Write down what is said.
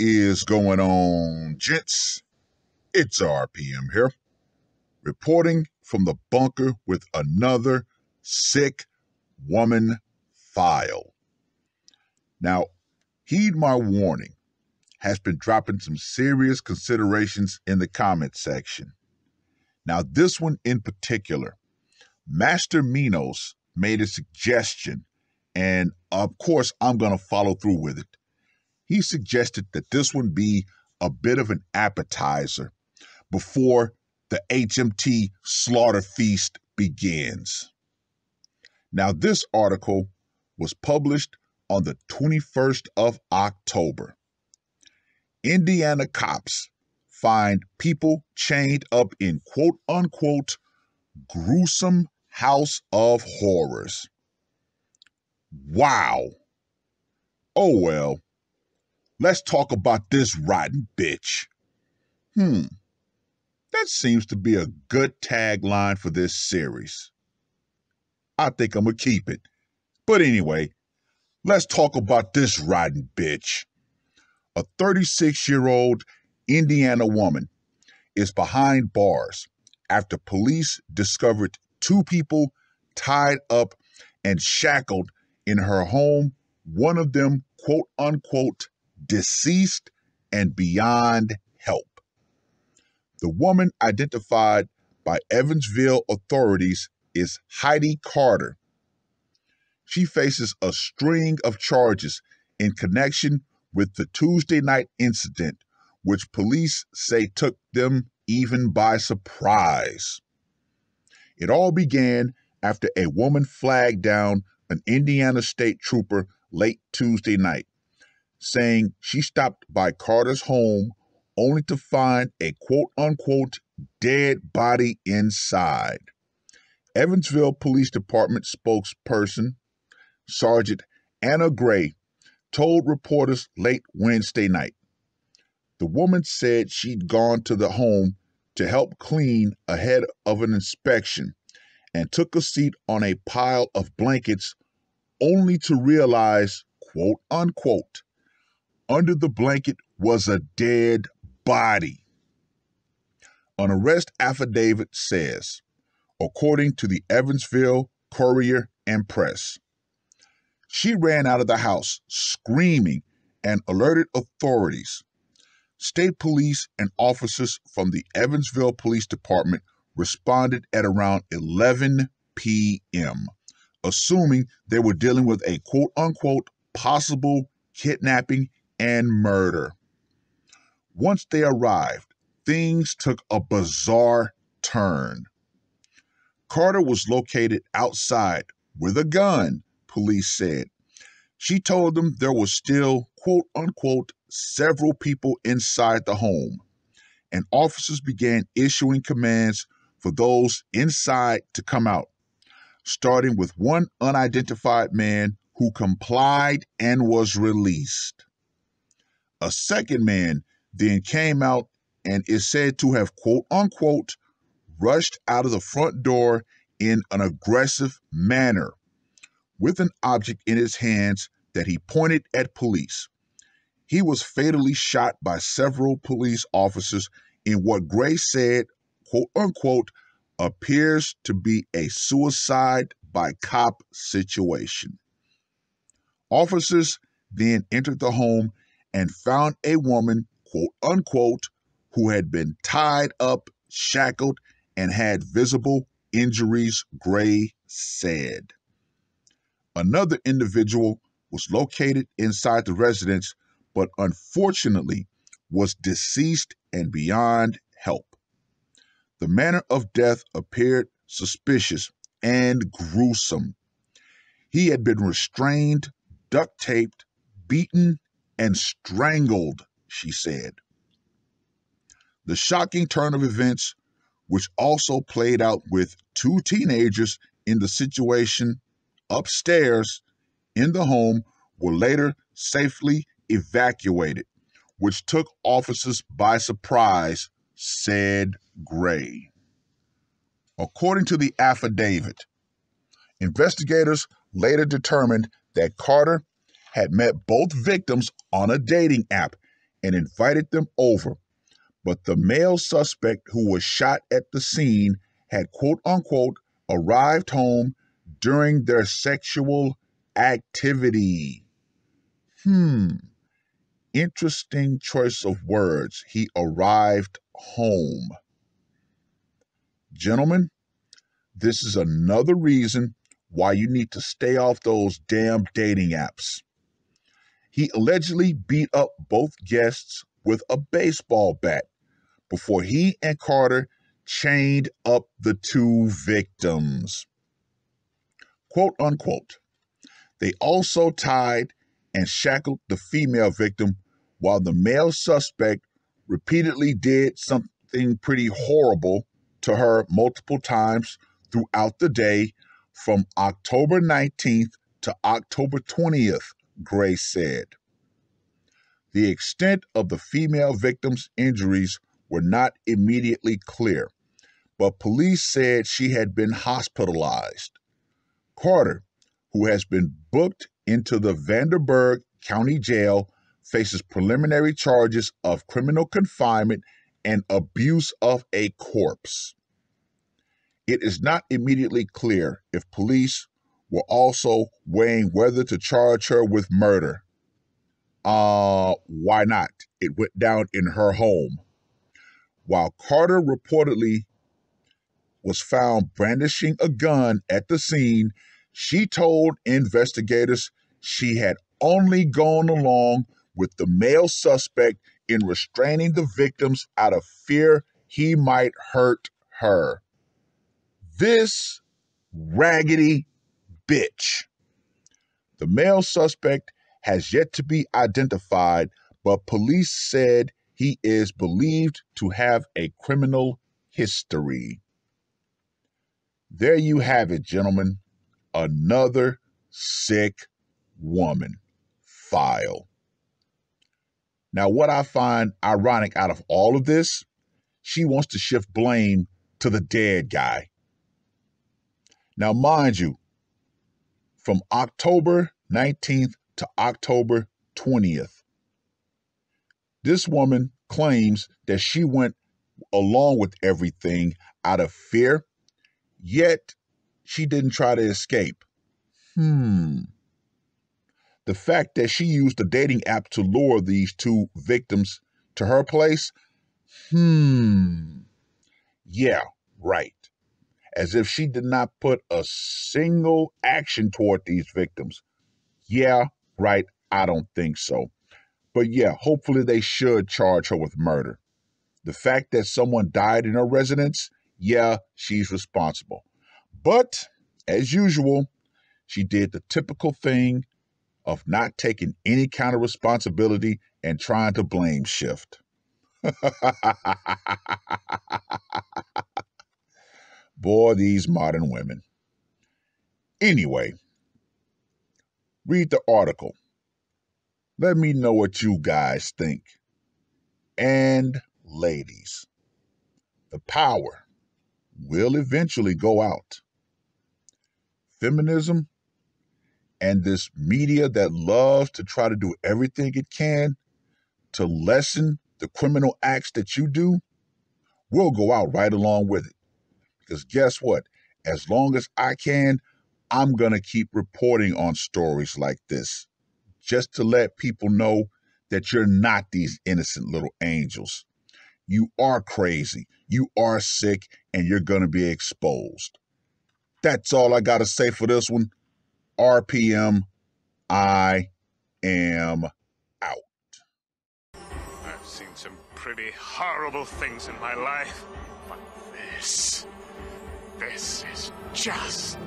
is going on, gents? It's R.P.M. here, reporting from the bunker with another sick woman file. Now, heed my warning, has been dropping some serious considerations in the comment section. Now, this one in particular, Master Minos made a suggestion, and of course, I'm going to follow through with it. He suggested that this one be a bit of an appetizer before the HMT slaughter feast begins. Now, this article was published on the 21st of October. Indiana cops find people chained up in quote-unquote gruesome house of horrors. Wow. Oh well. Let's talk about this rotten bitch. That seems to be a good tagline for this series. I think I'm gonna keep it. But anyway, let's talk about this rotten bitch. A 36-year-old Indiana woman is behind bars after police discovered two people tied up and shackled in her home, one of them, quote-unquote, deceased and beyond help. The woman identified by Evansville authorities is Heidi Carter. She faces a string of charges in connection with the Tuesday night incident, which police say took them even by surprise. It all began after a woman flagged down an Indiana state trooper late Tuesday night, saying she stopped by Carter's home only to find a quote-unquote dead body inside. Evansville Police Department spokesperson, Sergeant Anna Gray, told reporters late Wednesday night. The woman said she'd gone to the home to help clean ahead of an inspection and took a seat on a pile of blankets only to realize, quote-unquote, under the blanket was a dead body. An arrest affidavit says, according to the Evansville Courier and Press, she ran out of the house screaming and alerted authorities. State police and officers from the Evansville Police Department responded at around 11 p.m., assuming they were dealing with a quote-unquote possible kidnapping and murder. Once they arrived, things took a bizarre turn. Carter was located outside with a gun, police said. She told them there was still, quote-unquote, several people inside the home, and officers began issuing commands for those inside to come out, starting with one unidentified man who complied and was released. A second man then came out and is said to have, quote-unquote, rushed out of the front door in an aggressive manner with an object in his hands that he pointed at police. He was fatally shot by several police officers in what Gray said, quote-unquote, appears to be a suicide by cop situation. Officers then entered the home and found a woman, quote-unquote, who had been tied up, shackled, and had visible injuries, Gray said. Another individual was located inside the residence, but unfortunately was deceased and beyond help. The manner of death appeared suspicious and gruesome. He had been restrained, duct-taped, beaten, and strangled, she said. The shocking turn of events, which also played out with two teenagers in the situation upstairs in the home, were later safely evacuated, which took officers by surprise, said Gray. According to the affidavit, investigators later determined that Carter had met both victims on a dating app and invited them over. But the male suspect who was shot at the scene had quote unquote arrived home during their sexual activity. Interesting choice of words. He arrived home. Gentlemen, this is another reason why you need to stay off those damn dating apps. He allegedly beat up both guests with a baseball bat before he and Carter chained up the two victims. Quote unquote. They also tied and shackled the female victim while the male suspect repeatedly did something pretty horrible to her multiple times throughout the day from October 19th to October 20th, Gray said. The extent of the female victim's injuries were not immediately clear, but police said she had been hospitalized. Carter, who has been booked into the Vanderburgh County Jail, faces preliminary charges of criminal confinement and abuse of a corpse. It is not immediately clear if police were also weighing whether to charge her with murder. Why not? It went down in her home. While Carter reportedly was found brandishing a gun at the scene, she told investigators she had only gone along with the male suspect in restraining the victims out of fear he might hurt her. This raggedy bitch. The male suspect has yet to be identified, but police said he is believed to have a criminal history. There you have it, gentlemen. Another sick woman file. Now, what I find ironic out of all of this, she wants to shift blame to the dead guy. Now, mind you, from October 19th to October 20th, this woman claims that she went along with everything out of fear, yet she didn't try to escape. The fact that she used a dating app to lure these two victims to her place, yeah, right. As if she did not put a single action toward these victims. Yeah, right, I don't think so. But yeah, hopefully they should charge her with murder. The fact that someone died in her residence, yeah, she's responsible. But, as usual, she did the typical thing of not taking any kind of responsibility and trying to blame shift. Boy, these modern women. Anyway, read the article. Let me know what you guys think. And ladies, the power will eventually go out. Feminism and this media that loves to try to do everything it can to lessen the criminal acts that you do will go out right along with it. Because guess what? As long as I can, I'm going to keep reporting on stories like this, just to let people know that you're not these innocent little angels. You are crazy, you are sick, and you're going to be exposed. That's all I got to say for this one. R.P.M. I am out. I've seen some pretty horrible things in my life, but this is just